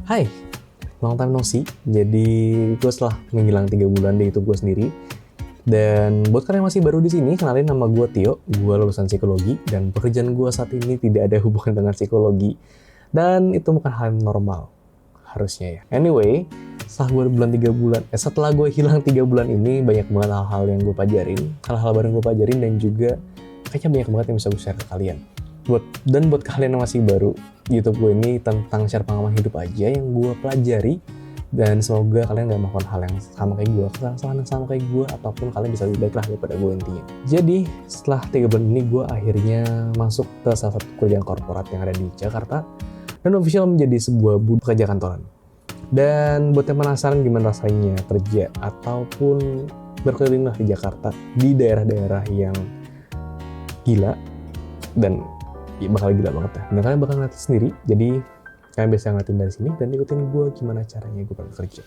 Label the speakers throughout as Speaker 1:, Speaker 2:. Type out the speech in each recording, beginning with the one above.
Speaker 1: Hai, long time no see. Jadi gue setelah menghilang 3 bulan di YouTube gue sendiri. Dan buat kalian yang masih baru di sini, kenalin nama gue Tio. Gue lulusan psikologi dan pekerjaan gue saat ini tidak ada hubungan dengan psikologi. Dan itu bukan hal yang normal, harusnya ya. Anyway, setelah gue hilang 3 bulan ini, banyak banget hal-hal yang gue pelajarin, hal-hal baru yang gue pelajarin, dan juga kayaknya banyak banget yang bisa gue share ke kalian. Buat kalian yang masih baru, YouTube gue ini tentang share pengalaman hidup aja yang gue pelajari, dan semoga kalian gak melakukan hal yang sama kayak gue, kesalahan yang sama kayak gue, ataupun kalian bisa lebih baik lah daripada gue intinya. Jadi setelah 3 bulan ini, gue akhirnya masuk ke salah satu pekerjaan korporat yang ada di Jakarta, dan official menjadi sebuah pekerja kantoran. Dan buat yang penasaran gimana rasanya kerja ataupun berkeliling lah di Jakarta, di daerah-daerah yang gila, dan ya bakal gila banget ya. Dan kalian bakal ngeliat sendiri, jadi kalian bisa ngeliatin dari sini dan ikutin gue gimana caranya gue bekerja.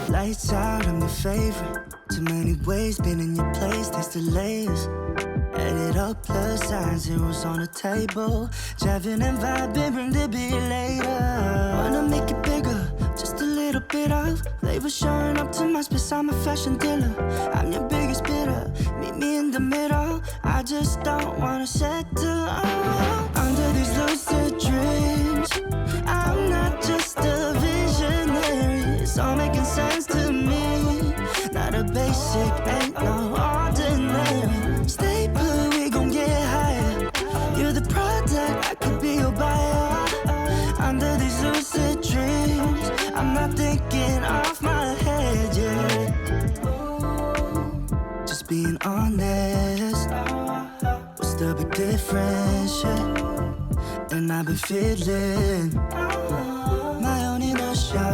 Speaker 2: Lights out, I'm your favorite. Too many ways, been in your place, taste the layers. Add it up, plus sign, zeros on the table. Driving and vibing, bring the bill later. Wanna make it bigger, just a little bit of flavor showing up to my space, I'm a fashion dealer. I'm your biggest bidder, meet me in the middle. I just don't wanna settle under these lucid dreams. I'm not just a visionary, it's all making sense to me. Not a basic, ain't no ordinary. Stay put, we gon' get higher. You're the product, I could be your buyer. Under these lucid dreams, I'm not thinking off my head yet. Just being honest, what's the big difference, yeah? And I've been feeling my own inertia.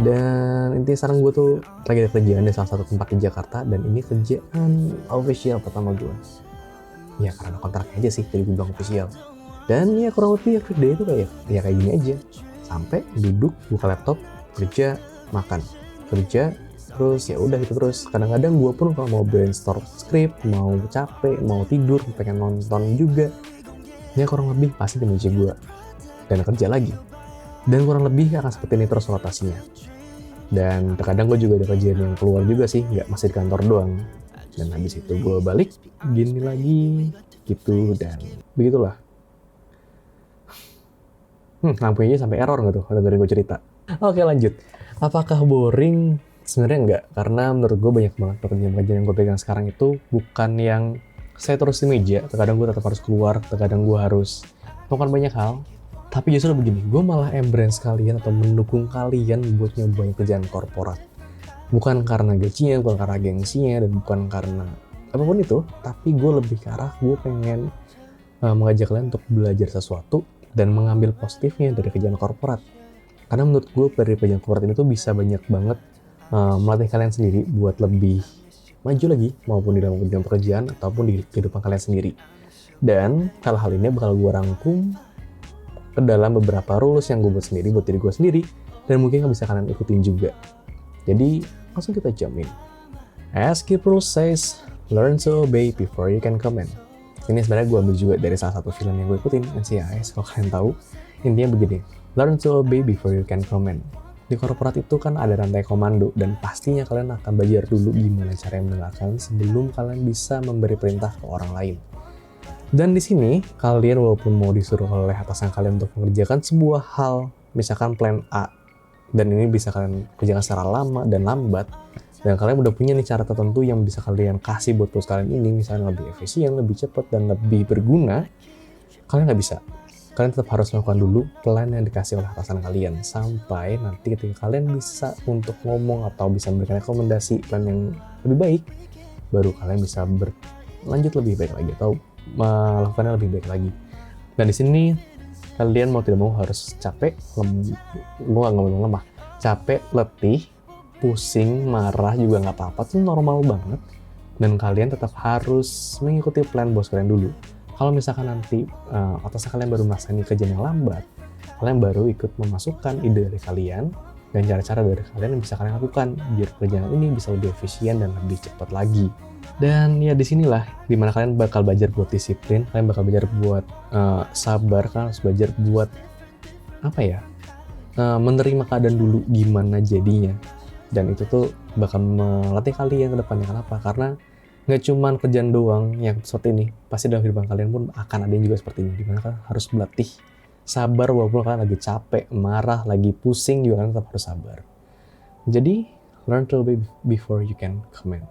Speaker 1: Dan intinya sekarang gue tuh lagi ada kerjaan di salah satu tempat di Jakarta, dan ini kerjaan official pertama gue. Ya karena kontraknya aja sih, jadi gue bilang official. Dan ya kurang lebih everyday itu kayak gini aja. Sampai duduk, buka laptop, kerja, makan, kerja, terus ya udah gitu terus. Kadang-kadang gue pun kalau mau brainstorm script, mau capek, mau tidur, pengen nonton juga, ya kurang lebih pasti di meja gue dan kerja lagi. Dan kurang lebih akan seperti ini terus rotasinya. Dan terkadang gue juga ada kerjaan yang keluar juga sih, nggak masih di kantor doang. Dan habis itu gue balik, gini lagi, gitu, dan begitulah. Lampunya sampai error nggak tuh, udah dari gue cerita. Oke lanjut. Apakah boring? Sebenarnya enggak, karena menurut gue banyak banget pekerjaan-pekerjaan yang gue pegang sekarang itu bukan yang saya terus di meja. Terkadang gue tetap harus keluar, terkadang gue harus melakukan banyak hal. Tapi justru begini, gue malah embrace kalian atau mendukung kalian buat nyobain kerjaan korporat. Bukan karena gajinya, bukan karena gengsinya, dan bukan karena apapun itu, tapi gue lebih ke arah gue pengen mengajak kalian untuk belajar sesuatu dan mengambil positifnya dari kerjaan korporat. Karena menurut gue dari kerjaan korporat ini tuh bisa banyak banget melatih kalian sendiri buat lebih maju lagi, maupun di dalam pekerjaan ataupun di kehidupan kalian sendiri. Dan hal-hal ini bakal gue rangkum ke dalam beberapa rules yang gue buat sendiri buat diri gue sendiri, dan mungkin bisa kalian ikutin juga. Jadi langsung kita jump in. As skip rule says, learn to obey before you can comment. Ini sebenarnya gue ambil juga dari salah satu film yang gue ikutin, NCIS kalau kalian tahu. Intinya begini, learn to obey before you can comment. Di korporat itu kan ada rantai komando, dan pastinya kalian akan belajar dulu gimana cara mendengarkan sebelum kalian bisa memberi perintah ke orang lain. Dan di sini kalian walaupun mau disuruh oleh atasan kalian untuk mengerjakan sebuah hal, misalkan plan A, dan ini bisa kalian kerjakan secara lama dan lambat, dan kalian udah punya nih cara tertentu yang bisa kalian kasih buat bos kalian ini, misalnya lebih efisien, lebih cepat, dan lebih berguna, kalian nggak bisa. Kalian tetap harus melakukan dulu plan yang dikasih oleh atasan kalian, sampai nanti ketika kalian bisa untuk ngomong atau bisa memberikan rekomendasi plan yang lebih baik, baru kalian bisa berlanjut lebih baik lagi atau melakukannya lebih baik lagi. Dan di sini kalian mau tidak mau harus capek, lemah, capek, letih, pusing, marah juga nggak apa-apa, itu normal banget. Dan kalian tetap harus mengikuti plan bos kalian dulu. Kalau misalkan nanti atasan kalian baru melaksanakan kerjaan yang lambat, kalian baru ikut memasukkan ide dari kalian dan cara-cara dari kalian yang bisa kalian lakukan biar kerjaan ini bisa lebih efisien dan lebih cepat lagi. Dan ya disinilah dimana kalian bakal belajar buat disiplin, kalian bakal belajar buat sabar, kalian harus belajar buat menerima keadaan dulu gimana jadinya. Dan itu tuh bakal melatih kalian ke depannya. Kenapa? Karena nggak cuman kerjaan doang yang seperti ini, pasti dalam kehidupan kalian pun akan ada yang juga seperti ini, dimana kalian harus berlatih sabar walaupun kalian lagi capek, marah, lagi pusing juga kalian tetap harus sabar. Jadi learn to be before you can comment.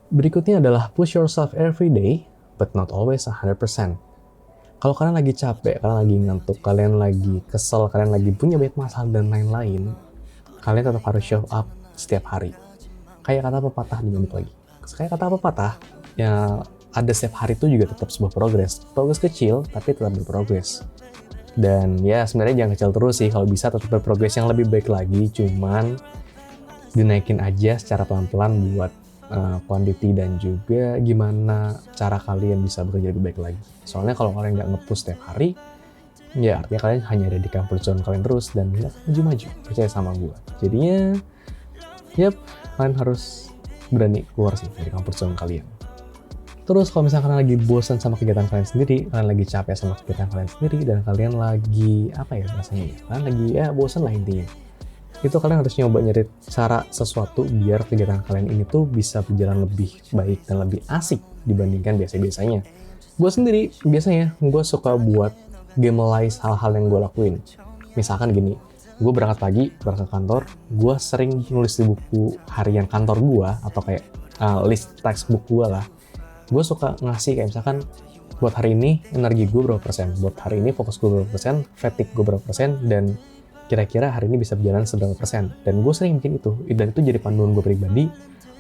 Speaker 1: Berikutnya adalah push yourself every day but not always 100%. Kalau kalian lagi capek, kalian lagi ngantuk, kalian lagi kesel, kalian lagi punya banyak masalah dan lain-lain, kalian tetap harus show up setiap hari. Kayak kata pepatah dilanjut lagi. Kayak kata pepatah, ya ada setiap hari itu juga tetap sebuah progres. Progres kecil, tapi tetap berprogres. Dan ya sebenarnya jangan kecil terus sih, kalau bisa tetap berprogres yang lebih baik lagi, cuman dinaikin aja secara pelan-pelan buat quantity dan juga gimana cara kalian bisa bekerja lebih baik lagi. Soalnya kalau kalian nggak nge-push setiap hari, ya artinya kalian hanya ada di comfort zone kalian terus dan nggak maju-maju, percaya sama gue. Jadinya, kalian harus berani keluar sih dari comfort zone kalian. Terus kalau misalnya kalian lagi bosan sama kegiatan kalian sendiri, kalian lagi capek sama kegiatan kalian sendiri, dan kalian lagi, kalian lagi bosan lah intinya. Itu kalian harus nyoba nyari cara sesuatu biar kegiatan kalian ini tuh bisa berjalan lebih baik dan lebih asik dibandingkan biasa-biasanya. Gue sendiri, biasanya gue suka buat gamelize hal-hal yang gue lakuin. Misalkan gini, gue berangkat pagi, berangkat kantor, gue sering nulis di buku harian kantor gue, atau kayak list textbook gue lah. Gue suka ngasih kayak misalkan, buat hari ini energi gue berapa persen, buat hari ini fokus gue berapa persen, fatigue gue berapa persen, dan kira-kira hari ini bisa berjalan seberapa persen. Dan gue sering bikin itu, dan itu jadi panduan gue pribadi,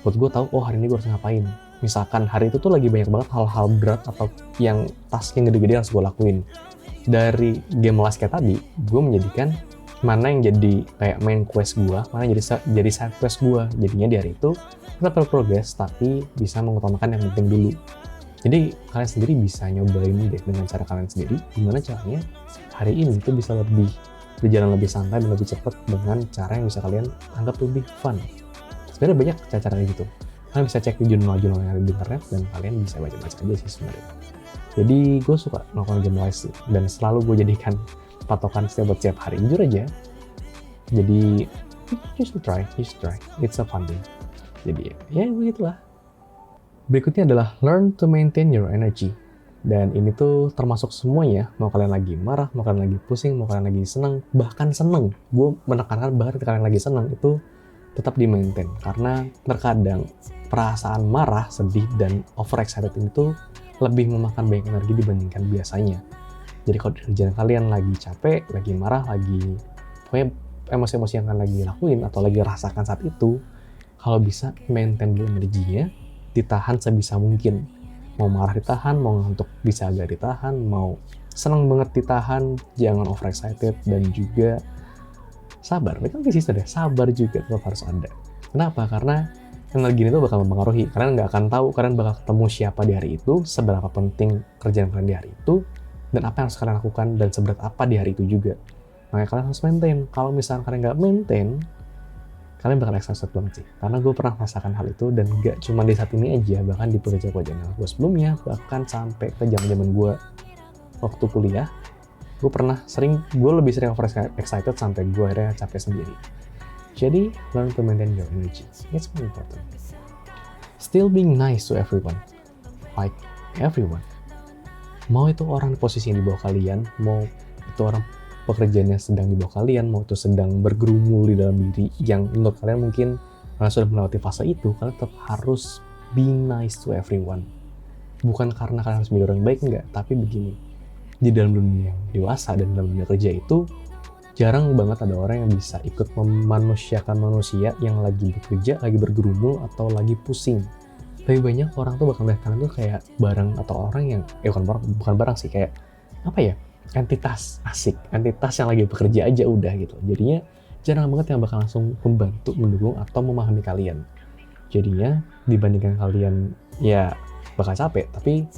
Speaker 1: buat gue tahu, oh hari ini gue harus ngapain. Misalkan hari itu tuh lagi banyak banget hal-hal berat atau yang task yang gede-gede harus gue lakuin. Dari game last kayak tadi, gue menjadikan mana yang jadi kayak main quest gue, mana yang jadi side quest gue. Jadinya di hari itu tetap berprogres, tapi bisa mengutamakan yang penting dulu. Jadi kalian sendiri bisa nyobain deh dengan cara kalian sendiri, gimana caranya hari ini tuh bisa lebih berjalan lebih santai dan lebih cepat dengan cara yang bisa kalian anggap lebih fun. Sebenarnya banyak cara-cara gitu. Kalian bisa cek di jurnal-jurnal yang ada di internet dan kalian bisa baca-baca aja sih sebenarnya. Jadi gue suka melakukan journalize dan selalu gue jadikan patokan setiap hari, jujur aja. Jadi you should try, it's a fun thing. Jadi ya begitulah. Berikutnya adalah learn to maintain your energy. Dan ini tuh termasuk semuanya, mau kalian lagi marah, mau kalian lagi pusing, mau kalian lagi senang, bahkan senang. Gue menekankan bahkan kalian lagi senang itu tetap di-maintain. Karena terkadang perasaan marah, sedih, dan overexcited ini tuh lebih memakan banyak energi dibandingkan biasanya. Jadi kalau di kerjaan kalian lagi capek, lagi marah, lagi pokoknya emosi-emosi yang kalian lagi lakuin atau lagi rasakan saat itu, kalau bisa maintain dulu energinya, ditahan sebisa mungkin. Mau marah ditahan, mau ngantuk bisa agak ditahan, mau senang banget ditahan, jangan overexcited, dan juga sabar. Mereka sih sudah sabar juga tetap harus ada. Kenapa? Karena energi itu bakal mempengaruhi. Kalian nggak akan tahu kalian bakal ketemu siapa di hari itu, seberapa penting kerjaan kalian di hari itu, dan apa yang harus kalian lakukan, dan seberat apa di hari itu juga. Makanya kalian harus maintain. Kalau misalnya kalian nggak maintain, kalian bakal exhausted banget sih. Karena gue pernah merasakan hal itu, dan gak cuma di saat ini aja, bahkan di pekerjaan gue sebelumnya, bahkan sampai ke zaman gue waktu kuliah, gue lebih sering overexcited sampai gue akhirnya capek sendiri. Jadi, learn to maintain your energy. It's very important. Still being nice to everyone. Like everyone. Mau itu orang di posisi yang di bawah kalian, mau itu orang pekerjaannya sedang di bawah kalian, mau itu sedang bergerumul di dalam diri yang menurut kalian mungkin kalian sudah melewati fase itu, kalian tetap harus be nice to everyone. Bukan karena kalian harus menjadi orang baik, enggak, tapi begini, di dalam dunia yang dewasa dan dalam dunia kerja itu jarang banget ada orang yang bisa ikut memanusiakan manusia yang lagi bekerja, lagi bergerumul, atau lagi pusing. Lebih banyak orang tuh bakal melihat kalian tuh kayak barang atau orang yang bukan barang sih, kayak apa ya, entitas yang lagi bekerja aja udah gitu. Jadinya jarang banget yang bakal langsung membantu, mendukung, atau memahami kalian. Jadinya dibandingkan kalian ya bakal capek, tapi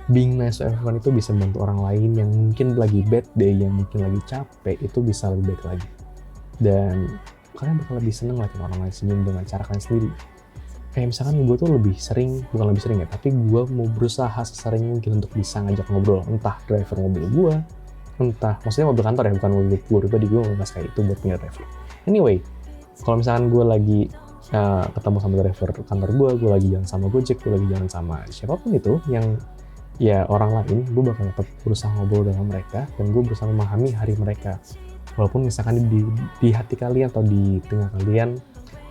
Speaker 1: being nice to everyone itu bisa membantu orang lain yang mungkin lagi bad day, yang mungkin lagi capek, itu bisa lebih baik lagi. Dan kalian bakal lebih seneng liatin orang lain senyum dengan cara kalian sendiri. Kayak misalkan gue tuh bukan lebih sering ya, tapi gue mau berusaha sesering mungkin untuk bisa ngajak ngobrol, entah driver mobil gue, entah, maksudnya mobil kantor ya, bukan mobil gue pribadi, gue nggak kayak itu buat punya driver. Anyway, kalau misalkan gue lagi ketemu sama driver kantor gue lagi jalan sama Gojek, gue lagi jalan sama siapapun itu yang ya orang lain, gue bakal tetap berusaha ngobrol dengan mereka dan gue berusaha memahami hari mereka. Walaupun misalkan di hati kalian atau di tengah kalian,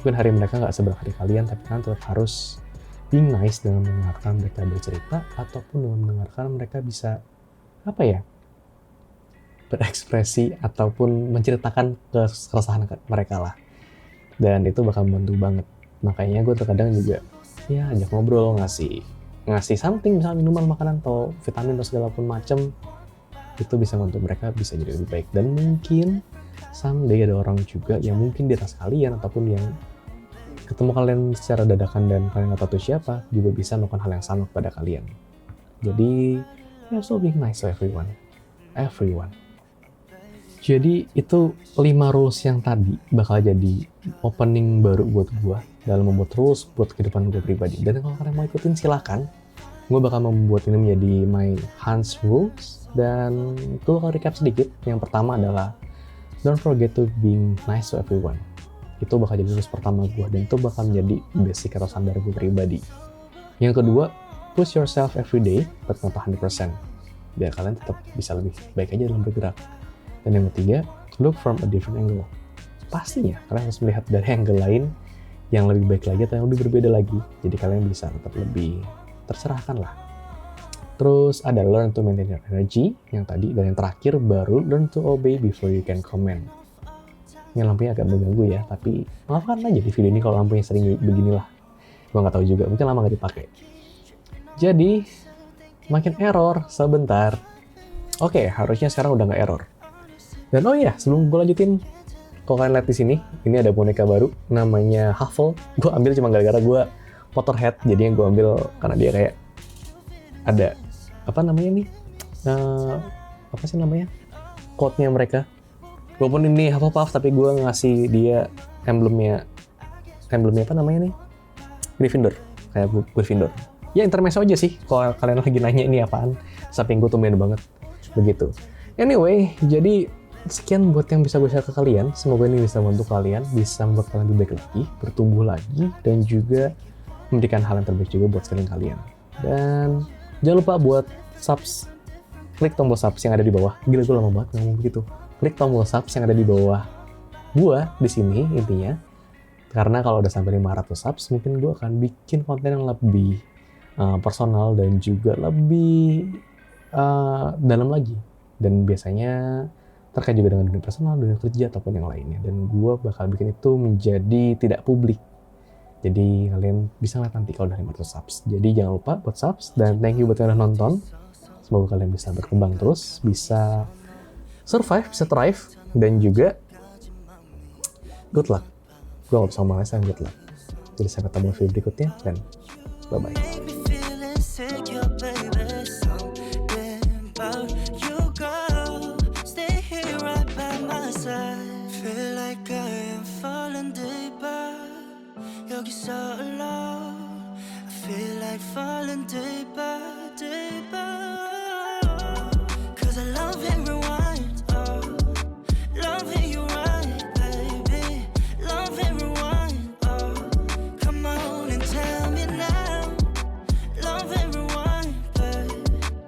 Speaker 1: mungkin hari mereka nggak seberapa hari kalian, tapi kan tetap harus being nice dengan mendengarkan mereka bercerita ataupun dengan mendengarkan mereka bisa apa ya, berekspresi ataupun menceritakan keresahan mereka lah. Dan itu bakal membantu banget. Makanya gue terkadang juga ya ajak ngobrol, ngasih something, misalnya minuman, makanan, atau vitamin atau segala pun macem, itu bisa membantu mereka bisa jadi lebih baik. Dan mungkin someday ada orang juga yang mungkin di atas kalian ataupun yang ketemu kalian secara dadakan dan kalian nggak tahu itu siapa, juga bisa melakukan hal yang sama kepada kalian. Jadi so being nice to everyone. Jadi itu 5 rules yang tadi bakal jadi opening baru buat gue dalam membuat rules buat kehidupan gue pribadi. Dan kalau kalian mau ikutin silakan. Gue bakal membuat ini menjadi my Hans rules. Dan itu bakal recap sedikit. Yang pertama adalah don't forget to being nice to everyone. Itu bakal jadi rules pertama gue dan itu bakal menjadi basic atau standar gue pribadi. Yang kedua, push yourself every day but not 100%. Biar kalian tetap bisa lebih baik aja dalam bergerak. Dan yang ketiga, look from a different angle. Pastinya kalian harus melihat dari angle lain yang lebih baik lagi atau yang lebih berbeda lagi. Jadi kalian bisa tetap lebih tercerahkan lah. Terus ada learn to maintain your energy yang tadi, dan yang terakhir baru learn to obey before you can comment. Ini lampunya agak mengganggu ya, tapi maafkan aja di video ini kalau lampunya sering beginilah. Gue nggak tahu juga, mungkin lama nggak dipakai. Jadi makin error sebentar. Oke, harusnya sekarang udah nggak error. Dan oh iya, sebelum gue lanjutin, kalau kalian lihat di sini, ini ada boneka baru namanya Huffle. Gue ambil cuma gara-gara gue Potterhead, jadinya gue ambil karena dia kayak ada apa namanya nih? Apa sih namanya? Quote-nya mereka. Walaupun ini Hufflepuff, tapi gue ngasih dia emblemnya apa namanya nih? Gryffindor, kayak Gryffindor. Ya intermezzo aja sih, kalau kalian lagi nanya ini apaan. Samping gue tumben banget, begitu. Anyway, jadi sekian buat yang bisa gue share ke kalian. Semoga ini bisa membantu kalian, bisa membuat kalian lebih baik lagi, bertumbuh lagi, dan juga memberikan hal yang terbaik juga buat sekalian kalian. Dan jangan lupa buat subs, klik tombol subs yang ada di bawah. Gila, gue lama banget ngomong begitu. Klik tombol subs yang ada di bawah gue di sini intinya. Karena kalau udah sampai 500 subs, mungkin gue akan bikin konten yang lebih personal dan juga lebih dalam lagi. Dan biasanya terkait juga dengan dunia personal, dunia kerja, ataupun yang lainnya. Dan gue bakal bikin itu menjadi tidak publik. Jadi kalian bisa lihat nanti kalau udah 500 subs. Jadi jangan lupa buat subs, dan thank you buat yang udah nonton. Semoga kalian bisa berkembang terus, bisa survive, bisa thrive, dan juga good luck. Gue gak bisa ngomong lagi, good luck. Jadi sampai ketemu di video berikutnya, dan bye-bye.
Speaker 2: 여기서 alone I feel like falling deeper